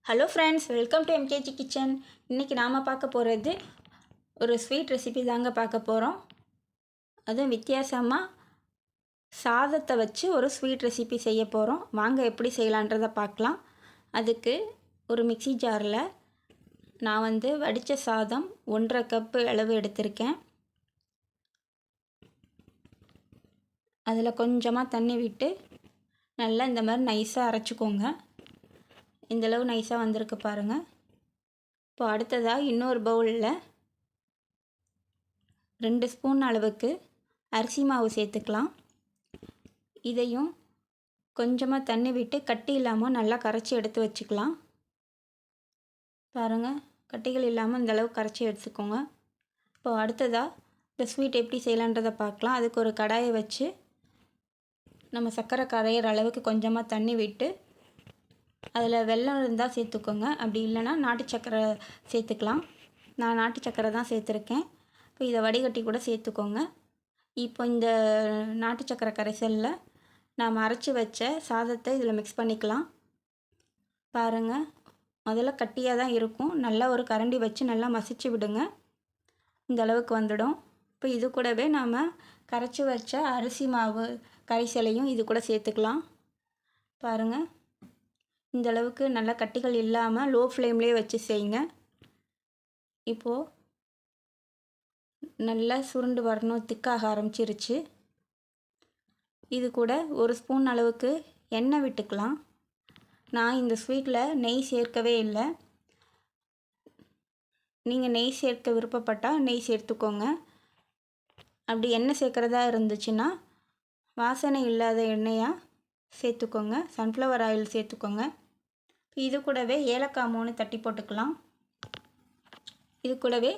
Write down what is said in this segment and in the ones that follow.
Hello friends, welcome to MKG kitchen. இன்றைக்கி நாம் பார்க்க போகிறது ஒரு ஸ்வீட் ரெசிபி தாங்க பார்க்க போகிறோம். அதுவும் வித்தியாசமாக சாதத்தை வச்சு ஒரு ஸ்வீட் ரெசிபி செய்ய போகிறோம். வாங்க எப்படி செய்யலான்றதை பார்க்கலாம். அதுக்கு ஒரு மிக்ஸி ஜாரில் நான் வடித்த சாதம் 1.5 கப்பு அளவு எடுத்திருக்கேன். அதில் கொஞ்சமாக தண்ணி விட்டு நல்லா இந்த மாதிரி நைஸாக அரைச்சிக்கோங்க. இந்தளவு நைஸாக வந்திருக்கு பாருங்கள். இப்போ அடுத்ததாக இன்னொரு பவுலில் 2 ஸ்பூன் அளவுக்கு அரிசி மாவு சேர்த்துக்கலாம். இதையும் கொஞ்சமாக தண்ணி விட்டு கட்டி இல்லாமல் நல்லா கரைச்சி எடுத்து வச்சுக்கலாம். பாருங்கள், கட்டிகள் இல்லாமல் இந்தளவு கரைச்சி எடுத்துக்கோங்க. இப்போ அடுத்ததாக இந்த ஸ்வீட் எப்படி செய்யலான்றதை பார்க்கலாம். அதுக்கு ஒரு கடாயை வச்சு நம்ம சர்க்கரை கரையிற அளவுக்கு கொஞ்சமாக தண்ணி விட்டு அதில் வெல்லம் இருந்தால் சேர்த்துக்கோங்க. அப்படி இல்லைன்னா நாட்டு சர்க்கரை சேர்த்துக்கலாம். நான் நாட்டு சர்க்கரை தான் சேர்த்துருக்கேன். இப்போ இதை வடிகட்டி கூட சேர்த்துக்கோங்க. இப்போ இந்த நாட்டு சர்க்கரை கரைசலில் நாம் அரைச்சி வச்ச சாதத்தை இதில் மிக்ஸ் பண்ணிக்கலாம். பாருங்கள், முதல்ல கட்டியாக தான் இருக்கும். நல்லா ஒரு கரண்டி வச்சு நல்லா மசிச்சு விடுங்க. இந்த அளவுக்கு வந்துடும். இப்போ இது கூடவே நாம் கரைச்சி வச்ச அரிசி மாவு கரைசலையும் இது கூட சேர்த்துக்கலாம். பாருங்கள், இந்த அளவுக்கு நல்லா கட்டிகள் இல்லாமல் லோ ஃப்ளேம்லேயே வச்சு செய்யுங்க. இப்போது நல்லா சுருண்டு வரணும், திக்காக ஆரம்பிச்சிருச்சு. இது கூட ஒரு ஸ்பூன் அளவுக்கு எண்ணெய் விட்டுக்கலாம். நான் இந்த ஸ்வீட்டில் நெய் சேர்க்கவே இல்லை. நீங்கள் நெய் சேர்க்க விருப்பப்பட்டால் நெய் சேர்த்துக்கோங்க. அப்படி எண்ணெய் சேர்க்குறதா இருந்துச்சுன்னா வாசனை இல்லாத எண்ணெயாக சேர்த்துக்கோங்க. சன்ஃப்ளவர் ஆயில் சேர்த்துக்கோங்க. இது கூடவே ஏலக்காய் 3 தட்டி போட்டுக்கலாம். இது கூடவே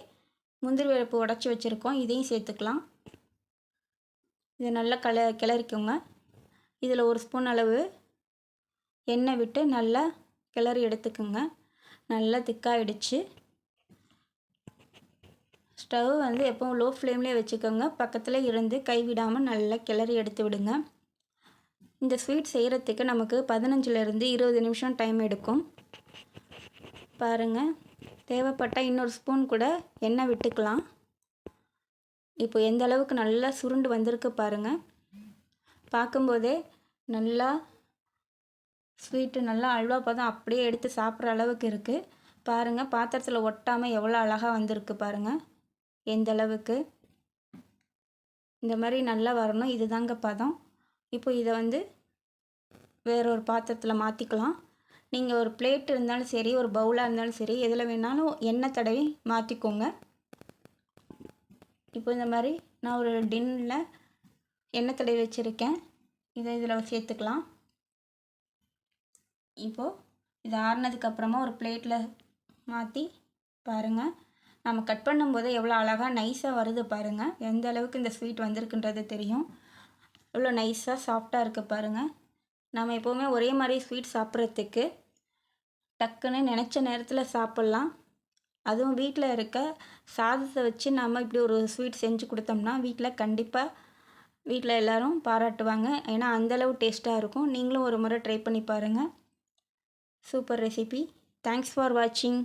முந்திரி பருப்பு உடச்சி வச்சுருக்கோம், இதையும் சேர்த்துக்கலாம். இதை நல்லா கிளறிக்கோங்க. இதில் ஒரு ஸ்பூன் அளவு எண்ணெய் விட்டு நல்லா கிளறி எடுத்துக்கோங்க. நல்லா திக்காயிடுச்சு. ஸ்டவ் எப்பவும் லோ ஃப்ளேம்லேயே வச்சுக்கோங்க. பக்கத்தில் இருந்து கைவிடாமல் நல்லா கிளறி எடுத்து விடுங்க. இந்த ஸ்வீட் செய்கிறதுக்கு நமக்கு 15லேருந்து 20 நிமிஷம் டைம் எடுக்கும். பாருங்கள், தேவைப்பட்டால் இன்னொரு ஸ்பூன் கூட எண்ணெய் விட்டுக்கலாம். இப்போ எந்த அளவுக்கு நல்லா சுருண்டு வந்திருக்கு பாருங்கள். பார்க்கும்போதே நல்லா ஸ்வீட்டு நல்லா அல்வா பதம் அப்படியே எடுத்து சாப்பிட்ற அளவுக்கு இருக்குது. பாருங்கள், பாத்திரத்தில் ஒட்டாமல் எவ்வளோ அழகாக வந்திருக்கு பாருங்கள். எந்த அளவுக்கு இந்த மாதிரி நல்லா வரணும். இது தாங்க பதம். இப்போ இதை வேறொரு பாத்திரத்தில் மாற்றிக்கலாம். நீங்கள் ஒரு பிளேட் இருந்தாலும் சரி, ஒரு பவுலாக இருந்தாலும் சரி, எதில் வேணாலும் எண்ணெய் தடவி மாற்றிக்கோங்க. இப்போ இந்த மாதிரி நான் ஒரு டின்னில் எண்ணெய் தடவி வச்சுருக்கேன். இதை இதில் சேர்த்துக்கலாம். இப்போது இது ஆறுனதுக்கப்புறமா ஒரு பிளேட்டில் மாற்றி பாருங்கள். நம்ம கட் பண்ணும்போது எவ்வளோ அழகாக நைஸாக வருது பாருங்கள். எந்த அளவுக்கு இந்த ஸ்வீட் வந்திருக்குன்றது தெரியும். எவ்வளோ நைஸாக சாஃப்டாக இருக்குது பாருங்கள். நம்ம எப்போவுமே ஒரே மாதிரி ஸ்வீட் சாப்பிட்றதுக்கு டக்குன்னு நினச்ச நேரத்தில் சாப்பிட்லாம். அதுவும் வீட்டில் இருக்க சாதத்தை வச்சு நம்ம இப்படி ஒரு ஸ்வீட் செஞ்சு கொடுத்தோம்னா வீட்டில் எல்லோரும் பாராட்டுவாங்க. ஏன்னா அந்தளவு டேஸ்ட்டாக இருக்கும். நீங்களும் ஒரு முறை ட்ரை பண்ணி பாருங்கள். Super recipe. தேங்க்ஸ் ஃபார் வாட்சிங்.